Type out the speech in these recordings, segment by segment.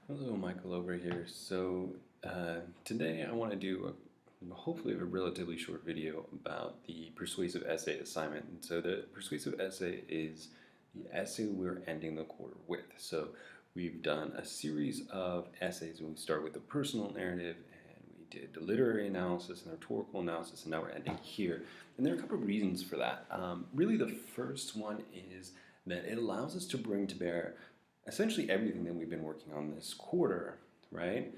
Hello, Michael over here. Today I want to do hopefully a relatively short video about the persuasive essay assignment. And so the persuasive essay is the essay we're ending the quarter with. So we've done a series of essays, and we start with the personal narrative, and we did the literary analysis and the rhetorical analysis, and now we're ending here. And there are a couple of reasons for that. Really, the first one is that it allows us to bring to bear essentially everything that we've been working on this quarter, right?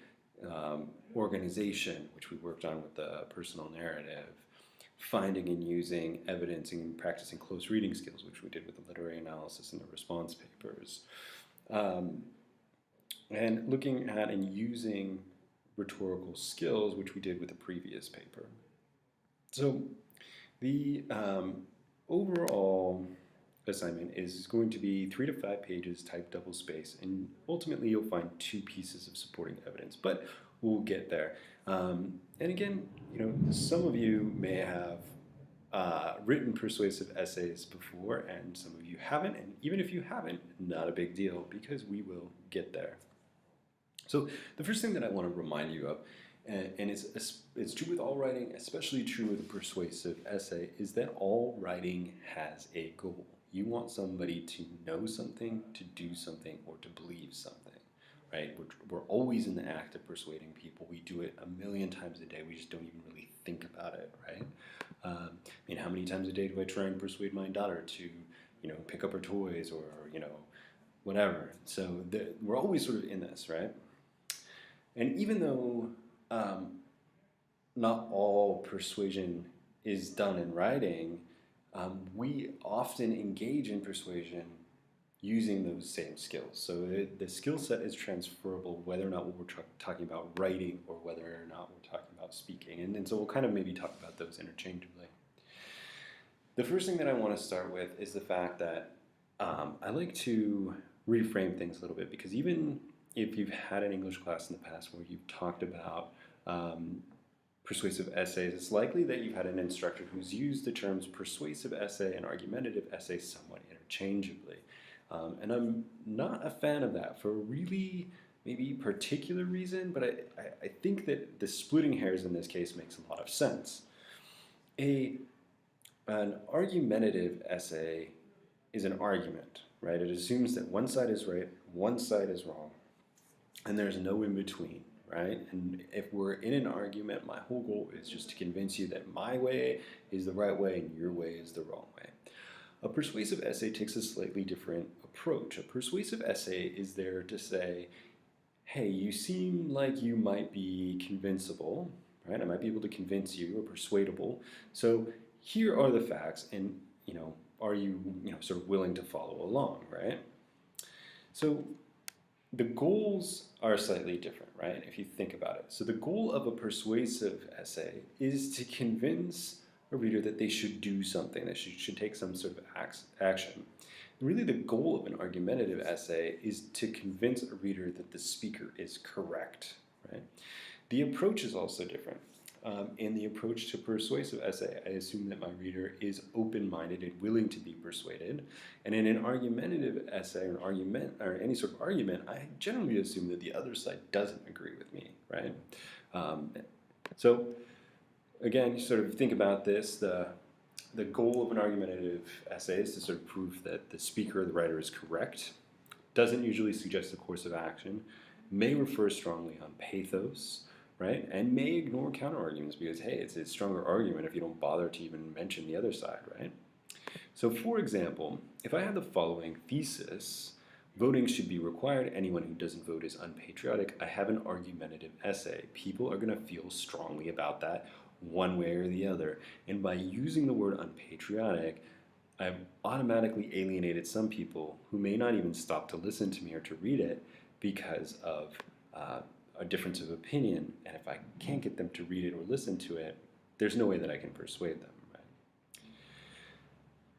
Organization, which we worked on with the personal narrative, finding and using evidence and practicing close reading skills, which we did with the literary analysis and the response papers, and looking at and using rhetorical skills, which we did with the previous paper. So the overall assignment is going to be 3 to 5 pages, type double space, and ultimately you'll find 2 pieces of supporting evidence, but we'll get there. And again, some of you may have written persuasive essays before, and some of you haven't, and even if you haven't, not a big deal, because we will get there. So the first thing that I want to remind you of, and it's true with all writing, especially true with a persuasive essay, is that all writing has a goal. You want somebody to know something, to do something, or to believe something, right? We're always in the act of persuading people. We do it a million times a day. We just don't even really think about it, right? How many times a day do I try and persuade my daughter to, pick up her toys or, whatever. So we're always sort of in this, right? And even though not all persuasion is done in writing, we often engage in persuasion using those same skills. So the skill set is transferable whether or not we're talking about writing or whether or not we're talking about speaking. And so we'll kind of maybe talk about those interchangeably. The first thing that I want to start with is the fact that I like to reframe things a little bit, because even if you've had an English class in the past where you've talked about persuasive essays, it's likely that you've had an instructor who's used the terms persuasive essay and argumentative essay somewhat interchangeably. And I'm not a fan of that for a really maybe particular reason, but I think that the splitting hairs in this case makes a lot of sense. An argumentative essay is an argument, right? It assumes that one side is right, one side is wrong, and there's no in between, right? And if we're in an argument, my whole goal is just to convince you that my way is the right way and your way is the wrong way. A persuasive essay takes a slightly different approach. A persuasive essay is there to say, hey, you seem like you might be convincible, right? I might be able to convince you, or persuadable. So here are the facts, and are you sort of willing to follow along, right? So the goals are slightly different, right? If you think about it. So the goal of a persuasive essay is to convince a reader that they should do something, that should take some sort of action. And really, the goal of an argumentative essay is to convince a reader that the speaker is correct, right? The approach is also different. In the approach to persuasive essay, I assume that my reader is open-minded and willing to be persuaded. And in an argumentative essay or any sort of argument, I generally assume that the other side doesn't agree with me, right? So again, you sort of think about this. The goal of an argumentative essay is to sort of prove that the speaker or the writer is correct, doesn't usually suggest a course of action, may refer strongly on pathos, right? And may ignore counter-arguments because, hey, it's a stronger argument if you don't bother to even mention the other side, right? So for example, if I had the following thesis, voting should be required, anyone who doesn't vote is unpatriotic, I have an argumentative essay. People are going to feel strongly about that one way or the other. And by using the word unpatriotic, I've automatically alienated some people who may not even stop to listen to me or to read it because of a difference of opinion, and if I can't get them to read it or listen to it, there's no way that I can persuade them, right?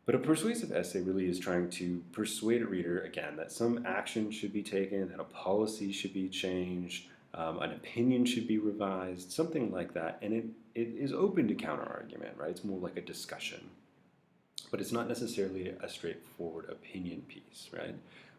But a persuasive essay really is trying to persuade a reader, again, that some action should be taken, that a policy should be changed, an opinion should be revised, something like that, and it is open to counter-argument, right? It's more like a discussion. But it's not necessarily a straightforward opinion piece, right?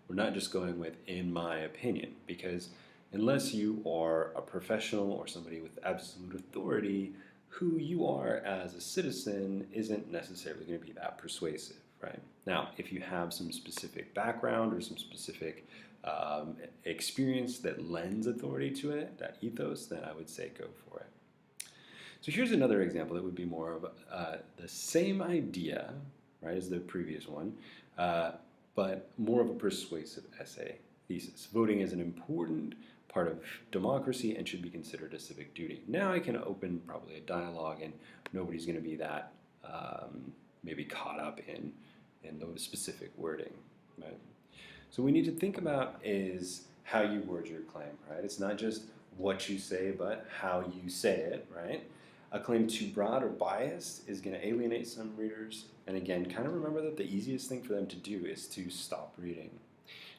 We're not just going with, in my opinion, because unless you are a professional or somebody with absolute authority. Who you are as a citizen isn't necessarily going to be that persuasive, right? Now, if you have some specific background or some specific experience that lends authority to it, that ethos, then I would say go for it. So here's another example that would be more of the same idea, right, as the previous one, but more of a persuasive essay thesis. Voting is an important part of democracy and should be considered a civic duty. Now I can open probably a dialogue, and nobody's going to be that maybe caught up in the specific wording, right? So we need to think about is how you word your claim, right? It's not just what you say, but how you say it, right? A claim too broad or biased is going to alienate some readers. And again, kind of remember that the easiest thing for them to do is to stop reading.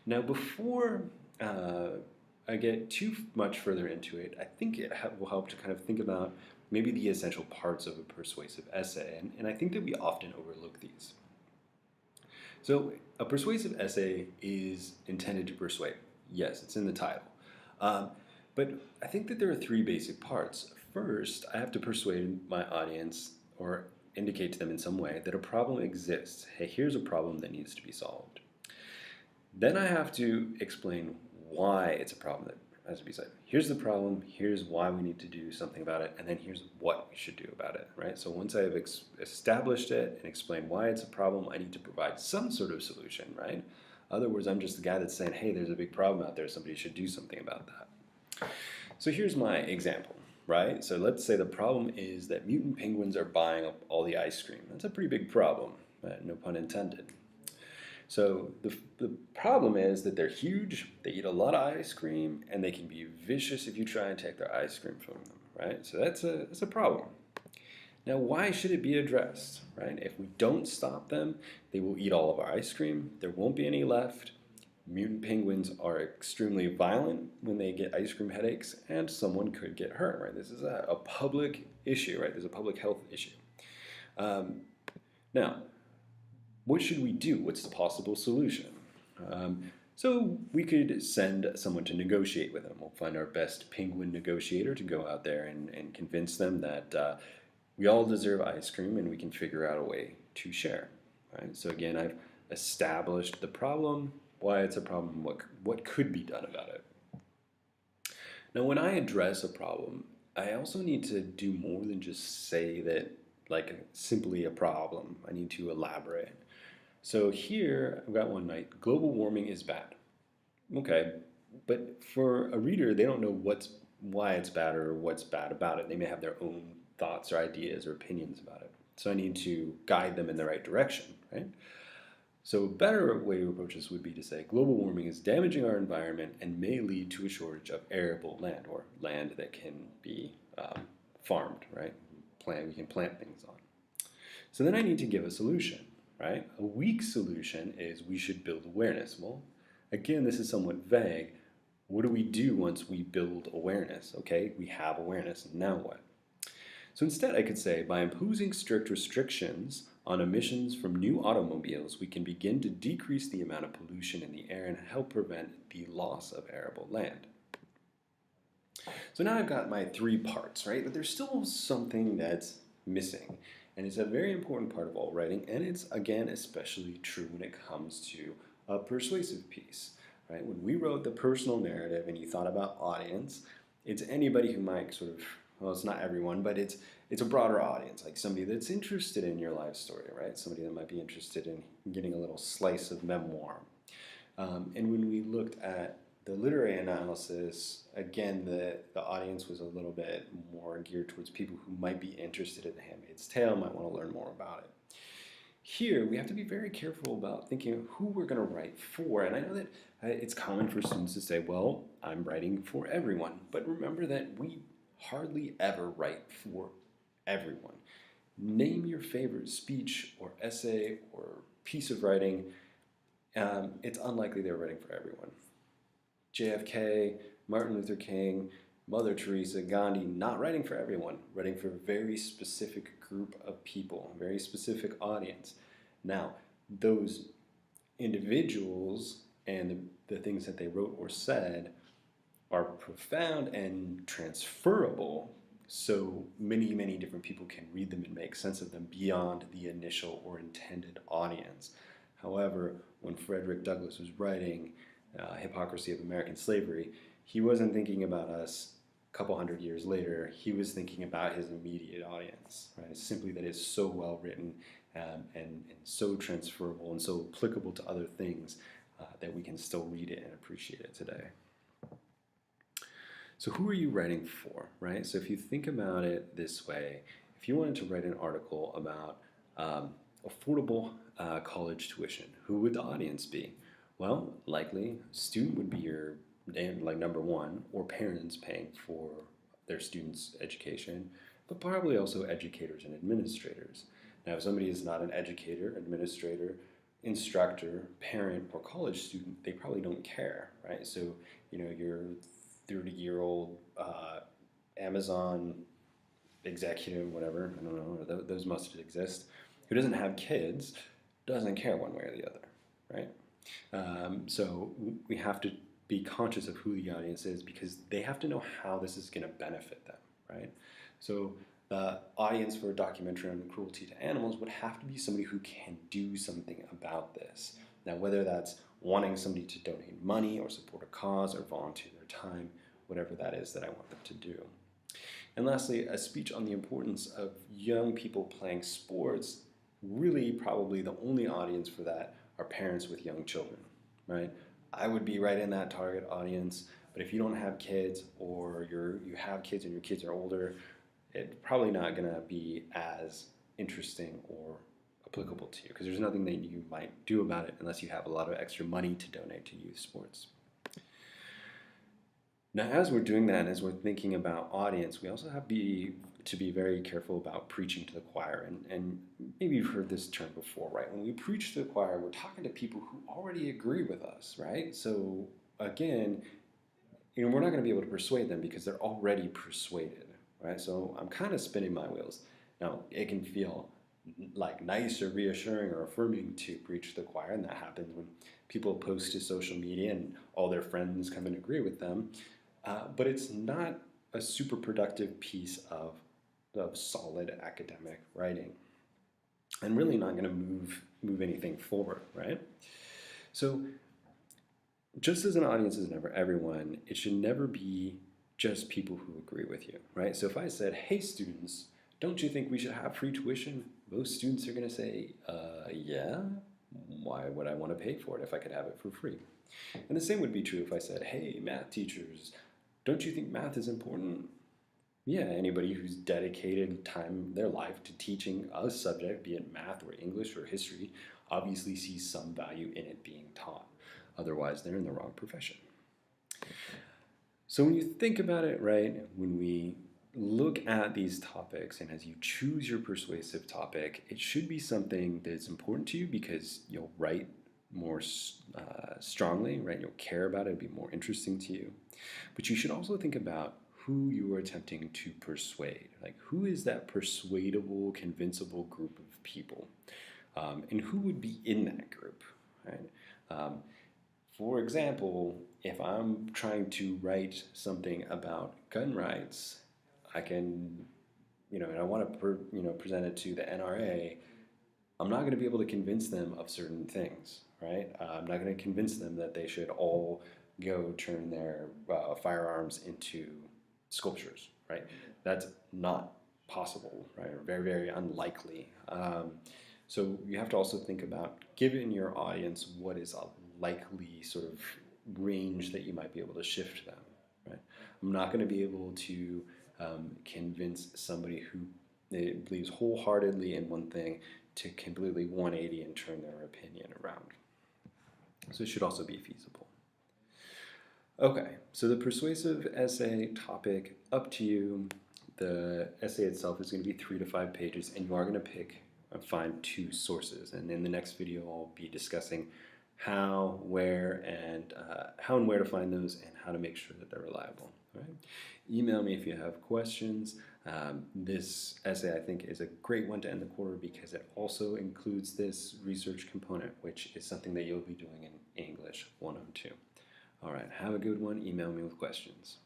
Now, before I get too much further into it, I think it will help to kind of think about maybe the essential parts of a persuasive essay. And I think that we often overlook these. So a persuasive essay is intended to persuade. Yes, it's in the title. But I think that there are three basic parts. First, I have to persuade my audience or indicate to them in some way that a problem exists. Hey, here's a problem that needs to be solved. Then I have to explain why it's a problem that has to be solved. Here's the problem, here's why we need to do something about it, and then here's what we should do about it, right? So once I have established it and explained why it's a problem, I need to provide some sort of solution, right? In other words, I'm just the guy that's saying, hey, there's a big problem out there, somebody should do something about that. So here's my example, right? So let's say the problem is that mutant penguins are buying up all the ice cream. That's a pretty big problem, no pun intended. So the problem is that they're huge, they eat a lot of ice cream, and they can be vicious if you try and take their ice cream from them, right? So that's a problem. Now, why should it be addressed, right? If we don't stop them, they will eat all of our ice cream, there won't be any left. Mutant penguins are extremely violent when they get ice cream headaches, and someone could get hurt, right? This is a public issue, right? There's a public health issue. Now, what should we do? What's the possible solution? So we could send someone to negotiate with them. We'll find our best penguin negotiator to go out there and convince them that we all deserve ice cream and we can figure out a way to share. Right? So again, I've established the problem, why it's a problem, what could be done about it. Now, when I address a problem, I also need to do more than just say that, like, simply a problem. I need to elaborate. So here, I've got one night, global warming is bad. Okay, but for a reader, they don't know why it's bad or what's bad about it. They may have their own thoughts or ideas or opinions about it. So I need to guide them in the right direction, right? So a better way to approach this would be to say global warming is damaging our environment and may lead to a shortage of arable land, or land that can be farmed, right? We can plant things on. So then I need to give a solution, right? A weak solution is we should build awareness. Well, again, this is somewhat vague. What do we do once we build awareness? Okay, we have awareness, now what? So instead I could say, by imposing strict restrictions on emissions from new automobiles, we can begin to decrease the amount of pollution in the air and help prevent the loss of arable land. So now I've got my three parts, right? But there's still something that's missing. And it's a very important part of all writing, and it's, again, especially true when it comes to a persuasive piece, right? When we wrote the personal narrative and you thought about audience, it's anybody who might sort of, well, it's not everyone, but it's a broader audience, like somebody that's interested in your life story, right? Somebody that might be interested in getting a little slice of memoir. And when we looked at the literary analysis, again, the audience was a little bit more geared towards people who might be interested in The Handmaid's Tale, might want to learn more about it. Here, we have to be very careful about thinking of who we're going to write for. And I know that it's common for students to say, well, I'm writing for everyone. But remember that we hardly ever write for everyone. Name your favorite speech or essay or piece of writing. It's unlikely they're writing for everyone. JFK, Martin Luther King, Mother Teresa, Gandhi, not writing for everyone, writing for a very specific group of people, a very specific audience. Now, those individuals and the things that they wrote or said are profound and transferable, so many different people can read them and make sense of them beyond the initial or intended audience. However, when Frederick Douglass was writing Hypocrisy of American Slavery, he wasn't thinking about us a couple hundred years later. He was thinking about his immediate audience, right? Simply that it's so well written and so transferable and so applicable to other things that we can still read it and appreciate it today. So who are you writing for, right? So if you think about it this way, if you wanted to write an article about affordable college tuition, who would the audience be? Well, likely student would be your number one, or parents paying for their students' education, but probably also educators and administrators. Now, if somebody is not an educator, administrator, instructor, parent, or college student, they probably don't care, right? So, your 30-year-old Amazon executive, whatever, I don't know, those must exist, who doesn't have kids, doesn't care one way or the other, right? So we have to be conscious of who the audience is, because they have to know how this is going to benefit them, right? So the audience for a documentary on cruelty to animals would have to be somebody who can do something about this. Now, whether that's wanting somebody to donate money or support a cause or volunteer their time, whatever that is that I want them to do. And lastly, a speech on the importance of young people playing sports. Really, probably the only audience for that are parents with young children, right? I would be right in that target audience, but if you don't have kids, or you have kids and your kids are older, it's probably not going to be as interesting or applicable to you, because there's nothing that you might do about it unless you have a lot of extra money to donate to youth sports. Now, as we're doing that, as we're thinking about audience, we also have to be very careful about preaching to the choir. And maybe you've heard this term before, right? When we preach to the choir, we're talking to people who already agree with us, right? So again, we're not going to be able to persuade them because they're already persuaded, right? So I'm kind of spinning my wheels. Now, it can feel like nice or reassuring or affirming to preach to the choir, and that happens when people post to social media and all their friends come and agree with them. But it's not a super productive piece of solid academic writing, and really not going to move anything forward, right? So just as an audience is never everyone, it should never be just people who agree with you, right? So if I said, hey students, don't you think we should have free tuition? Most students are going to say, yeah, why would I want to pay for it if I could have it for free? And the same would be true if I said, hey, math teachers, don't you think math is important? Yeah, anybody who's dedicated time, their life to teaching a subject, be it math or English or history, obviously sees some value in it being taught. Otherwise, they're in the wrong profession. So when you think about it, right, when we look at these topics, and as you choose your persuasive topic, it should be something that's important to you, because you'll write more strongly, right? You'll care about it, it'll be more interesting to you. But you should also think about who you are attempting to persuade. Like, who is that persuadable, convincible group of people? And who would be in that group, right? For example, if I'm trying to write something about gun rights, I can, and I want to, present it to the NRA, I'm not going to be able to convince them of certain things, right? I'm not going to convince them that they should all go turn their firearms into sculptures, right? That's not possible, right? Or very, very unlikely. So you have to also think about, given your audience, what is a likely sort of range that you might be able to shift them, right? I'm not going to be able to convince somebody who believes wholeheartedly in one thing to completely 180 and turn their opinion around. So it should also be feasible. Okay, so the persuasive essay topic, up to you. The essay itself is going to be 3 to 5 pages, and you are going to find 2 sources. And in the next video, I'll be discussing how, where, and where to find those, and how to make sure that they're reliable. All right? Email me if you have questions. This essay, I think, is a great one to end the quarter, because it also includes this research component, which is something that you'll be doing in English 102. All right, have a good one. Email me with questions.